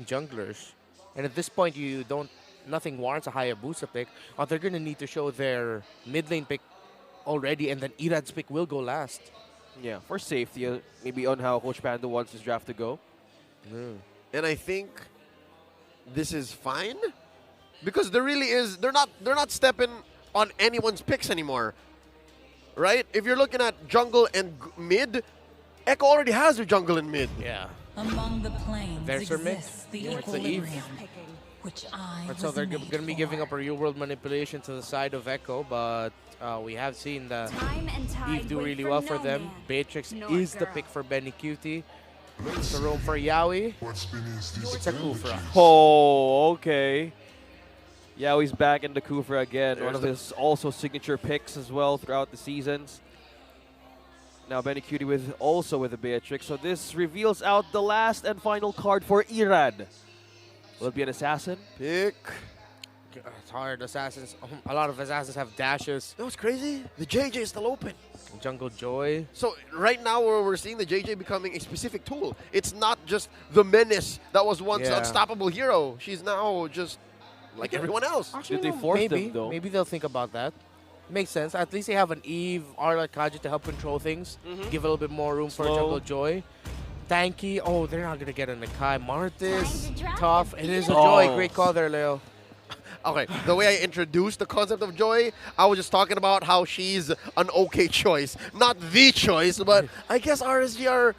junglers. And at this point, nothing warrants a Hayabusa pick. They're going to need to show their mid lane pick already, and then Irad's pick will go last. Yeah, for safety, maybe on how Coach Panda wants his draft to go. And I think this is fine because there really is they're not stepping on anyone's picks anymore. Right? If you're looking at jungle and mid, Echo already has their jungle and mid. Yeah. Among the planes There's her mid. exists the It's the Eve. equilibrium, which I And so was they're made going to be giving for. up a real-world manipulation to the side of Echo, but we have seen that Time and tide Eve do wait really for well no for them. man, Beatrix nor is the girl. pick for Benny Cutie. To roam for Yaoi. It's a Kufra. Oh, okay. Yeah, he's back in the Kufra again. One There's of the- his also signature picks as well throughout the seasons. Now Benny Cutie also with the Beatrix. So this reveals out the last and final card for Irad. Will it be an assassin? Pick. It's hard. Assassins. A lot of assassins have dashes. You know what's crazy? The JJ is still open. Jungle Joy. So right now we're seeing the JJ becoming a specific tool. It's not just the menace that was once Yeah. an unstoppable hero. She's now just like everyone else. Did they force maybe, them though? Maybe they'll think about that. Makes sense. At least they have an Eve, Arla Kaji to help control things. Give a little bit more room for Slow. Jungle Joy. Tanky. Oh, they're not going to get a Nakai. Martis. Time to drop Tough. the It is a beat. Joy. Oh. Great call there, Leo. Okay, the way I introduced the concept of Joy, I was just talking about how she's an okay choice. Not the choice, but I guess RSG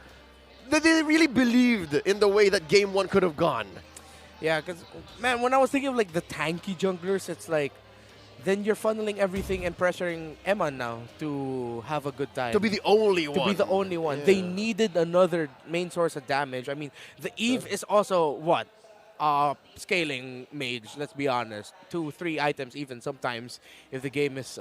they really believed in the way that game one could have gone. Yeah, because, man, when I was thinking of, like, the tanky junglers, it's like, then you're funneling everything and pressuring Emma now to have a good time. To be the only To one. be the only one. Yeah. They needed another main source of damage. I mean, the Eve is also, what? Scaling mage, let's be honest. 2, 3 items even sometimes if the game is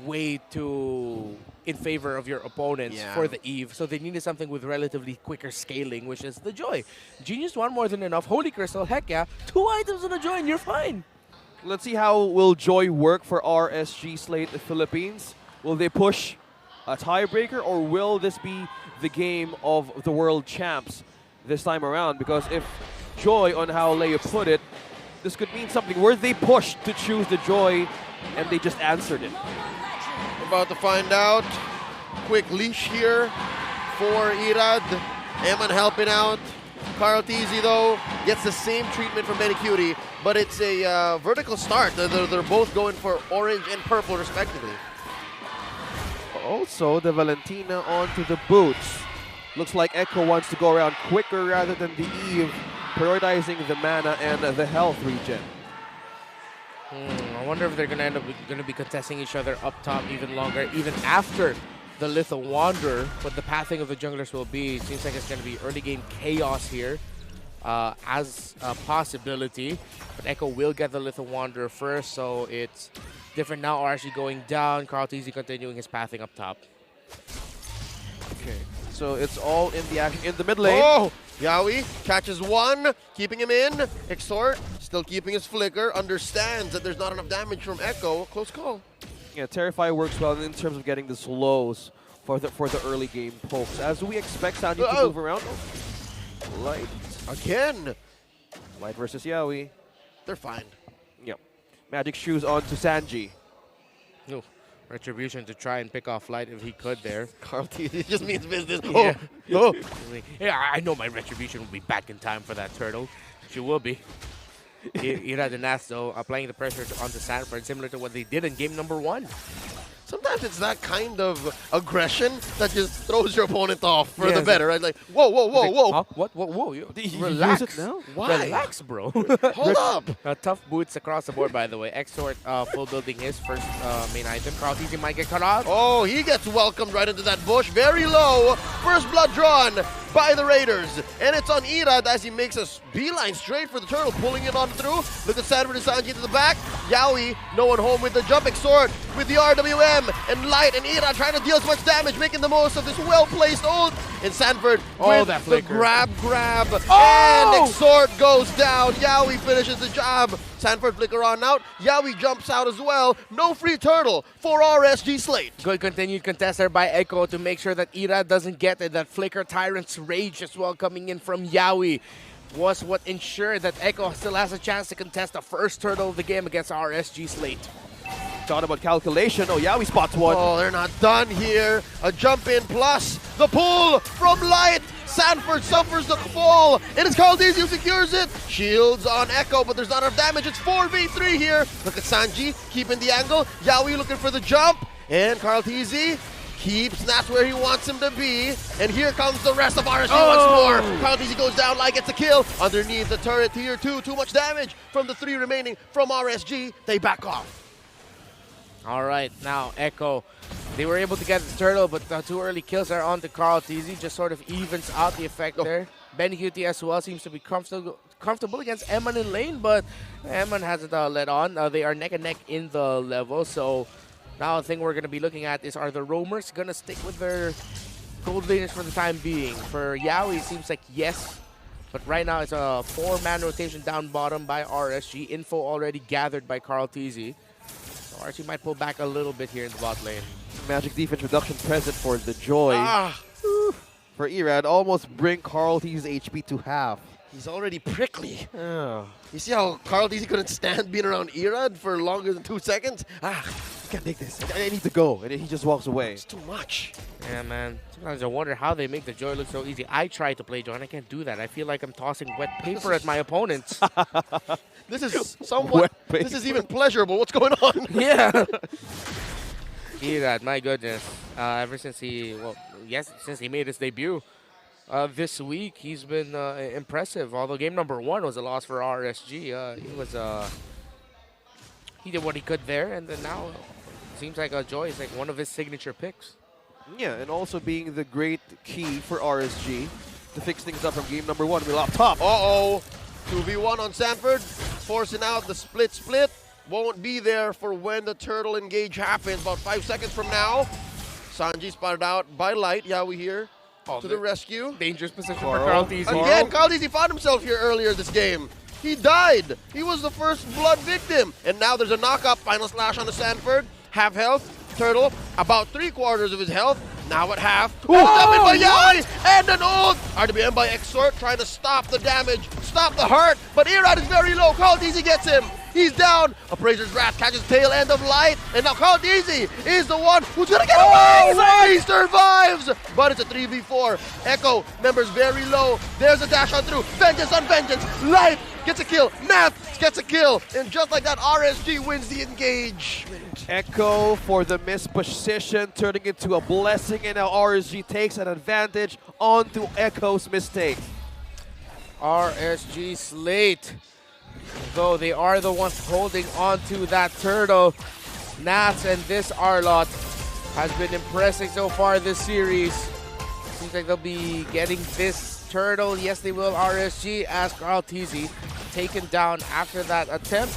way too in favor of your opponents Yeah. for the Eve. So they needed something with relatively quicker scaling, which is the Joy. Genius one more than enough. Holy Crystal, heck yeah. 2 items in a Joy and you're fine. Let's see how will Joy work for RSG Slate the Philippines. Will they push a tiebreaker or will this be the game of the world champs this time around? Because if Joy, on how Leia put it, this could mean something. Were they pushed to choose the Joy and they just answered it? We're about to find out. Quick leash here for Irad. Eman helping out. Carl Teasy, though, gets the same treatment from Benny Cutie, but it's a vertical start. They're both going for orange and purple, respectively. Also, the Valentina onto the boots. Looks like Echo wants to go around quicker rather than the Eve, prioritizing the mana and the health regen. I wonder if they're gonna end up be contesting each other up top even longer, even after the Little Wanderer. What the pathing of the junglers will be, it seems like it's gonna be early game chaos here as a possibility. But Echo will get the Little Wanderer first, so it's different now. Are actually going down. Carl Teasy continuing his pathing up top. Okay, so it's all in the action in the mid lane. Oh! Yaoi catches one, keeping him in. Exort still keeping his flicker, understands that there's not enough damage from Echo. Close call. Yeah, Terrify works well in terms of getting the slows for the early game pokes. As we expect Sanji to move around. Light. Again. Light versus Yaoi. They're fine. Yep. Magic shoes on to Sanji. Ooh, Retribution to try and pick off Light if he could there. Carl T, it just means business. Yeah. Oh, Yeah, I know my Retribution will be back in time for that turtle. She will be. Irad and Nas, though, applying the pressure onto Sanford, similar to what they did in game number 1. Sometimes it's that kind of aggression that just throws your opponent off for Yeah, the it's better, right? Like, whoa, whoa, whoa, whoa. Huh? What? Whoa. You, Did you relax. use it now? Why? Relax, bro. Hold up. Tough boots across the board, by the way. Exort full building his first main item. Carl Teasy might get cut off. Oh, he gets welcomed right into that bush. Very low. First blood drawn by the Raiders. And it's on Irad as he makes a beeline straight for the turtle, pulling it on through. Look at Sanford and Sanji to the back. Yaoi, no one home with the jumping sword, with the RWM, and Light and Irad trying to deal as much damage, making the most of this well-placed ult. And Sanford with that the flicker. grab. Oh! And Exort goes down. Yaoi finishes the job. Sanford flicker on out. Yaoi jumps out as well. No free turtle for RSG Slate. Good continued contest there by Echo to make sure that Irad doesn't get it. That Flicker Tyrant's Rage as well coming in from Yaoi. was what ensured that Echo still has a chance to contest the first turtle of the game against RSG slate. Thought about calculation. Oh, Yawi spots one. Oh, they're not done here. A jump in plus the pull from Light. Sanford suffers the fall. It is Caldese who secures it. Shields on Echo, but there's not enough damage. It's 4v3 here. Look at Sanji keeping the angle. Yawi looking for the jump. And Caldese keeps Nats where he wants him to be. And here comes the rest of RSG once more. Caldese goes down, Light gets a kill. Underneath the turret here, too much damage from the 3 remaining from RSG. They back off. All right, now Echo, they were able to get the turtle, but the 2 early kills are on to Caldese, just sort of evens out the effect there. Benny QT as well seems to be comfortable against Eman in lane, but Eman hasn't let on. They are neck and neck in the level, so now the thing we're going to be looking at is, are the roamers going to stick with their gold laners for the time being? For Yaoi, it seems like yes, but right now it's a 4-man rotation down bottom by RSG. Info already gathered by Caldese. RSG might pull back a little bit here in the bot lane. Magic defense reduction present for the Joy. For Erad, almost bring Carlte's HP to half. He's already prickly. Yeah. You see how Caldese couldn't stand being around Erad for longer than 2 seconds? I can't take this. I need to go. And then he just walks away. It's too much. Yeah, man. Sometimes I wonder how they make the Joy look so easy. I try to play Joy, and I can't do that. I feel like I'm tossing wet paper at my opponents. This is somewhat, this is even pleasurable. What's going on? Yeah. Erad, my goodness. Ever since since he made his debut this week, he's been impressive. Although game number 1 was a loss for RSG. He did what he could there, and then now it seems like Joy is like one of his signature picks. Yeah, and also being the great key for RSG to fix things up from game number 1. We'll up top. Uh-oh. 2v1 on Sanford, forcing out the split. Won't be there for when the turtle engage happens, about 5 seconds from now. Sanji spotted out by Light. Yawi here to the rescue. Dangerous position for Caldese. Again, Caldese found himself here earlier this game. He died. He was the first blood victim. And now there's a knock-up. Final slash on the Sanford. Half health. Turtle, about 3/4 of his health. Now at half. Stop it by Yaoi! And an ult! RWM by Exort trying to stop the damage, stop the hurt. But Erad is very low. Caldese gets him. He's down. Appraiser's Wrath catches tail end of Light. And now Caldese is the one who's going to get away! He survives! But it's a 3v4. Echo, members very low. There's a dash on through. Vengeance on vengeance. Light gets a kill. Math gets a kill. And just like that, RSG wins the engagement. Echo for the misposition, turning into a blessing, and now RSG takes an advantage onto Echo's mistake. RSG slate, though they are the ones holding onto that turtle. Nats and this Arlot has been impressing so far this series. Seems like they'll be getting this turtle. Yes, they will. RSG as Caldese taken down after that attempt.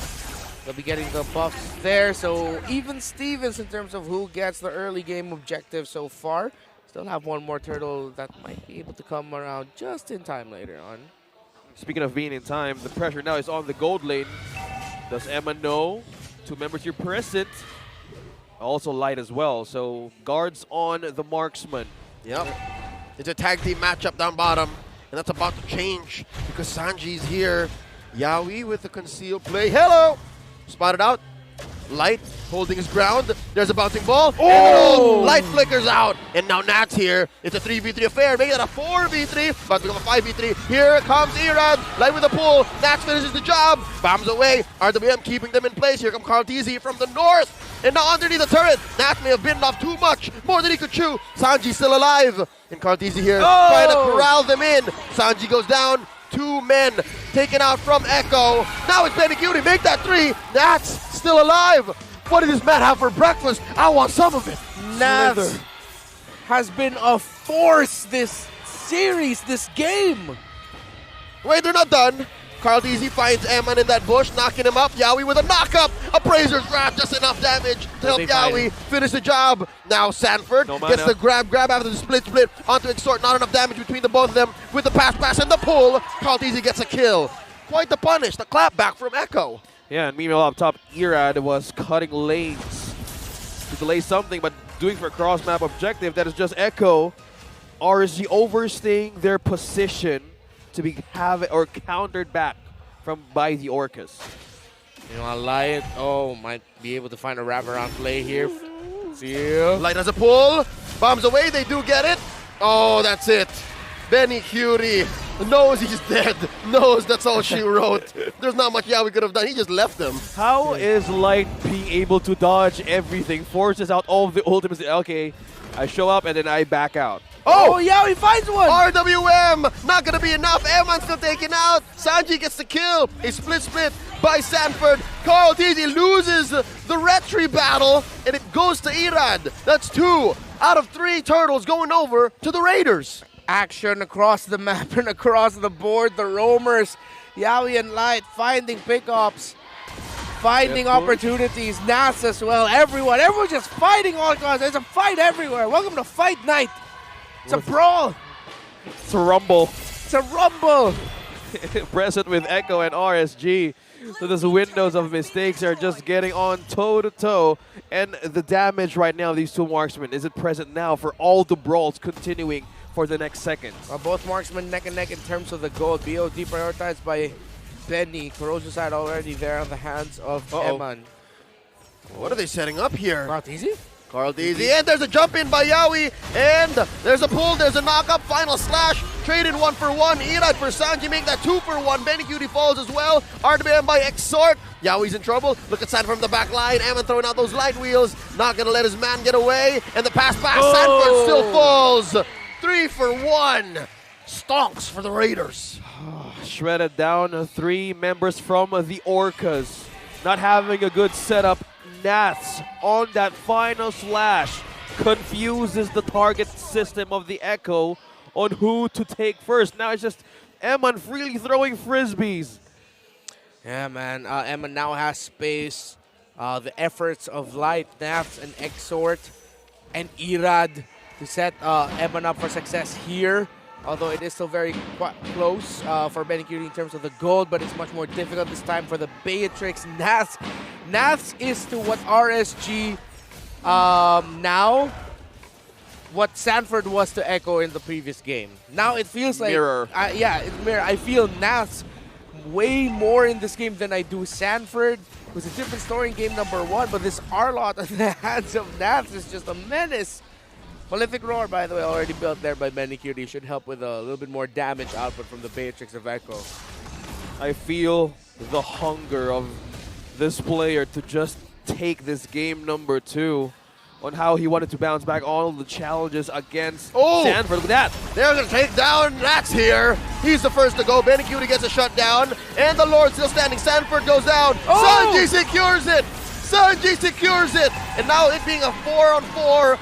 They'll be getting the buffs there. So even Stevens in terms of who gets the early game objective so far. Still have one more turtle that might be able to come around just in time later on. Speaking of being in time, the pressure now is on the gold lane. Does Emma know? 2 members here present. Also Light as well. So guards on the marksman. Yep. It's a tag team matchup down bottom. And that's about to change because Sanji's here. Yaoi with the concealed play. Hello! Spotted out. Light holding his ground. There's a bouncing ball. Oh! Light flickers out. And now Nat's here. It's a 3v3 affair. Making it a 4v3. About to become a 5v3. Here comes Erad. Light with a pull. Nats finishes the job. Bombs away. RWM keeping them in place. Here comes Caldese from the north. And now underneath the turret. Nats may have bitten off too much. More than he could chew. Sanji still alive. And Caldese here trying to corral them in. Sanji goes down. 2 men taken out from Echo. Now it's Benny Cutie. Make that 3. Nats still alive. What did this man have for breakfast? I want some of it. Nats has been a force this series, this game. Wait, they're not done. Caldese finds Eman in that bush, knocking him up. Yaoi with a knock-up. Appraiser's Wrath, just enough damage to help Yaoi finish the job. Now Sanford gets the grab after the split onto Exort. Not enough damage between the both of them with the pass and the pull. Caldese gets a kill. Quite the punish, the clap back from Echo. Yeah, and meanwhile up top, Erad was cutting lanes to delay something, but doing for a cross-map objective. That is just Echo. RSG overstaying their position to be countered back by the Orcas. You know, Light, might be able to find a wraparound play here. See Light has a pull. Bombs away. They do get it. Oh, that's it. Benny Cutie knows he's dead. Knows that's all she wrote. There's not much Yawi could have done. He just left them. How is Light being able to dodge everything? Forces out all of the ultimates. Okay, I show up and then I back out. Oh, yeah, he finds one! RWM, not gonna be enough. Eman's still taken out. Sanji gets the kill. A split by Sanford. Carl Tizzy loses the retry battle, and it goes to Irad. That's 2 out of 3 turtles going over to the Raiders. Action across the map and across the board. The roamers, Yawi and Light finding pickups, finding opportunities. Nas as well. Everyone just fighting all across. There's a fight everywhere. Welcome to Fight Night. It's a brawl. It's a rumble. It's a rumble. Present with Echo and RSG. So those windows of mistakes are just getting on toe-to-toe. And the damage right now, these 2 marksmen, is it present now for all the brawls continuing for the next seconds? Both marksmen neck and neck in terms of the gold. BOD prioritized by Benny. Corrosion side already there on the hands of Eman. What are they setting up here? Wow, easy. Carl Deasy, and there's a jump in by Yawi, and there's a pull, there's a knock-up, final slash, trade in 1-for-1, Irad for Sanji, make that 2-for-1, Benny Cutie falls as well, RWM by Exhort, Yawi's in trouble, look at Sanford from the back line, Eman throwing out those light wheels, not gonna let his man get away, and the pass back, Sanford still falls, 3-for-1, stonks for the Raiders. Shredded down 3 members from the Orcas, not having a good setup. Nats on that final slash confuses the target system of the Echo on who to take first. Now it's just Eman freely throwing frisbees. Yeah, man. Eman now has space. The efforts of Light, Nats, and Exhort, and Irad to set Eman up for success here. Although it is still very close for Benny Cutie in terms of the gold, but it's much more difficult this time for the Beatrix. Nats is to what RSG now, what Sanford was to Echo in the previous game. Now it feels like mirror. It's mirror. I feel Nats way more in this game than I do Sanford. It was a different story in game number 1, but this Arlot in the hands of Nats is just a menace. Prolific Roar, by the way, already built there by Benny Cutie, should help with a little bit more damage output from the Beatrix of Echo. I feel the hunger of this player to just take this game number 2 on how he wanted to bounce back all the challenges against Sanford. Look at that. They're going to take down Nats here. He's the first to go. Benny Cutie gets a shutdown, and the Lord still standing. Sanford goes down. Sanji secures it. Sanji secures it. And now it being a 4-on-4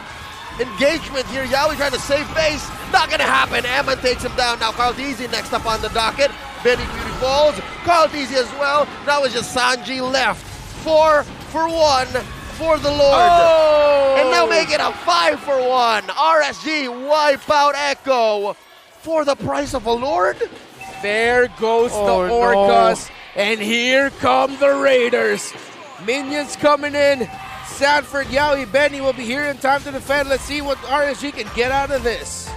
engagement here. Yawi trying to save base. Not going to happen. Eman takes him down. Now Carl Deasy next up on the docket. Benny Cutie falls. Carl Deasy as well. Now it's just Sanji left. 4-for-1 for the Lord. And now make it a 5-for-1. RSG wipe out Echo for the price of a Lord. There goes the Orcas. And here come the Raiders. Minions coming in. Sanford, Yawi, Benny will be here in time to defend. Let's see what RSG can get out of this.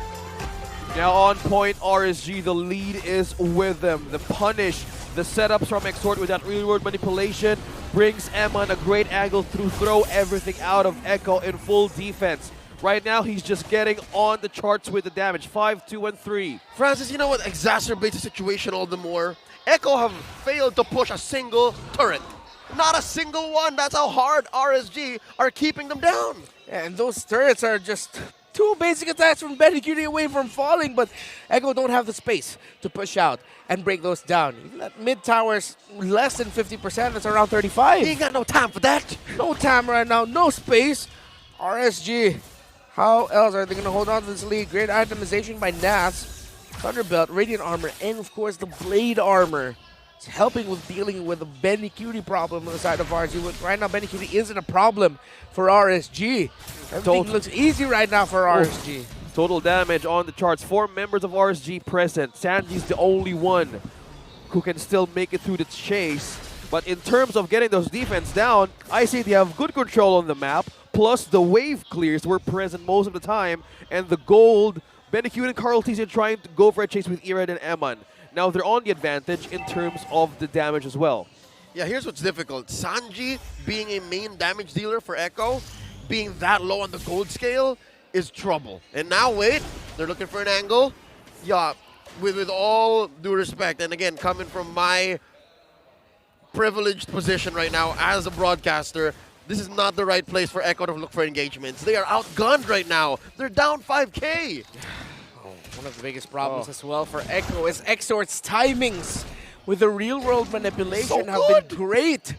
Now on point, RSG, the lead is with them. The punish, the setups from Exhort with that real-world manipulation brings Eman a great angle to throw everything out of Echo in full defense. Right now, he's just getting on the charts with the damage. 5, 2, and 3. Francis, you know what exacerbates the situation all the more? Echo have failed to push a single turret. Not a single one. That's how hard RSG are keeping them down. Yeah, and those turrets are just 2 basic attacks from Benny Cutie away from falling, but Echo don't have the space to push out and break those down. Even that mid tower's less than 50%. That's around 35. He ain't got no time for that. No time right now. No space. RSG. How else are they going to hold on to this lead? Great itemization by Nats. Thunderbelt, Radiant Armor, and of course the Blade Armor. It's helping with dealing with the Benny Cutie problem on the side of RSG. Right now, Benny Cutie isn't a problem for RSG. Everything looks easy right now for RSG. Total damage on the charts. 4 members of RSG present. Sanji's the only one who can still make it through the chase. But in terms of getting those defense down, I see they have good control on the map. Plus, the wave clears were present most of the time. And the gold, Benny Cutie and Carl Tizzy trying to go for a chase with Irad and Eman. now they're on the advantage in terms of the damage as well. Yeah, here's what's difficult. Sanji being a main damage dealer for Echo, being that low on the gold scale, is trouble. And now, wait, they're looking for an angle. Yeah, with all due respect, and again, coming from my privileged position right now as a broadcaster, this is not the right place for Echo to look for engagements. They are outgunned right now. They're down 5K. One of the biggest problems as well for Echo is Exort's timings with the real-world manipulation have been great.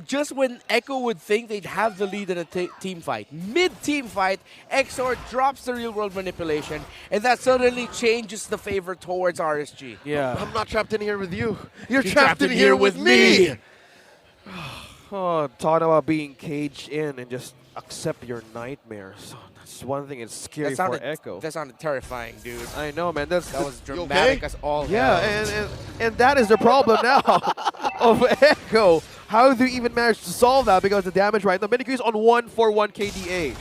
Just when Echo would think they'd have the lead in a team fight, mid-team fight, Exort drops the real-world manipulation, and that suddenly changes the favor towards RSG. Yeah. I'm not trapped in here with you. You're trapped in here with me. Oh, talking about being caged in and just accept your nightmares. That's one thing that's scary for Echo. That sounded terrifying, dude. I know, man. That was dramatic as all Yeah, hell. and that is the problem now of Echo. How do you even manage to solve that? Because the damage right now, Minikyu is on 141 KDA.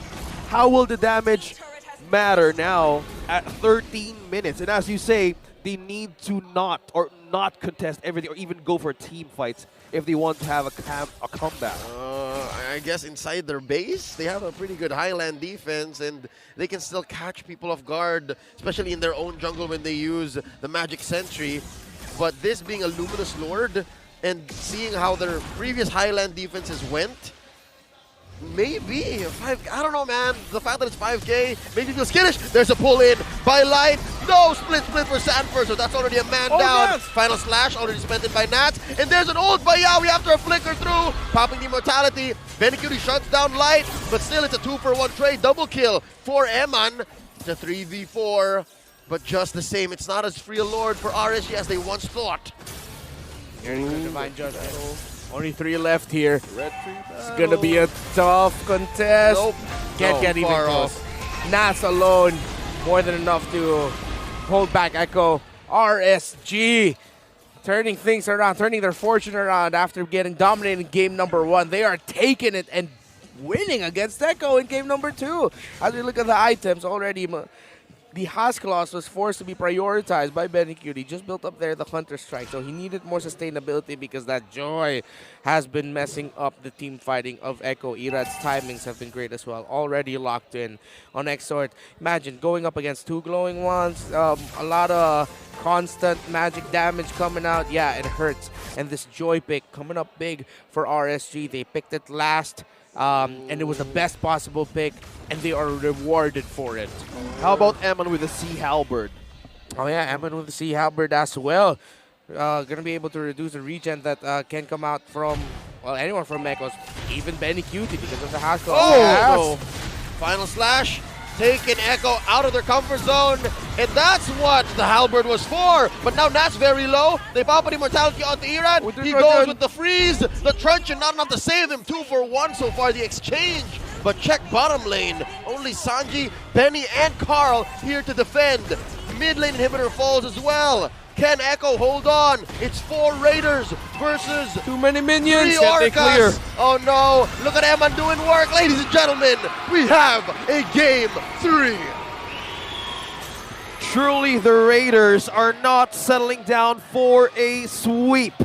How will the damage matter now at 13 minutes? And as you say, they need to not contest everything or even go for team fights if they want to have a comeback. I guess inside their base, they have a pretty good highland defense, and they can still catch people off guard, especially in their own jungle when they use the Magic Sentry. But this being a Luminous Lord, and seeing how their previous highland defenses went, maybe I don't know, man. The fact that it's 5K, maybe feels skittish. There's a pull in by Light. No, split for Sanford, so that's already a man down. Nats. Final slash already spent it by Nats. And there's an ult by Yawi after a flicker through, popping the immortality. Benikuri shuts down Light, but still it's a 2-for-1 trade. Double kill for Eman. It's a 3v4, but just the same, it's not as free a lord for RSG as they once thought. Here's the Divine Judgment. Only 3 left here. Red tree It's gonna be a tough contest. Nope. Can't No, get even far close. off. Nats alone, more than enough to hold back Echo. RSG turning things around, turning their fortune around after getting dominated in game number 1. They are taking it and winning against Echo in game number 2. As we look at the items already, the Haskaloss was forced to be prioritized by Benikuri. He just built up there the Hunter Strike, so he needed more sustainability because that Joy has been messing up the team fighting of Echo. Irad's timings have been great as well, already locked in on Exort. Imagine going up against 2 glowing ones, a lot of constant magic damage coming out. Yeah, it hurts. And this Joy pick coming up big for RSG. They picked it last. And it was the best possible pick, and they are rewarded for it. How about Eman with the Sea Halberd? Oh yeah, Eman with the Sea Halberd as well. Gonna be able to reduce the regen that can come out from, well, anyone from Echoes, even Benny Cutie because of the Haskell. Oh! Final slash, taking Echo out of their comfort zone, and that's what the Halberd was for. But now Nat's very low. They pop an immortality onto Irad. He goes with the freeze. The truncheon not enough to save him. 2-for-1 so far, the exchange. But check bottom lane. Only Sanji, Benny, and Carl here to defend. Mid lane inhibitor falls as well. Can Echo hold on? It's 4 Raiders versus Too many minions. 3 Yet they clear. Orcas. Oh no, look at Eman doing work. Ladies and gentlemen, we have a game 3. Surely the Raiders are not settling down for a sweep.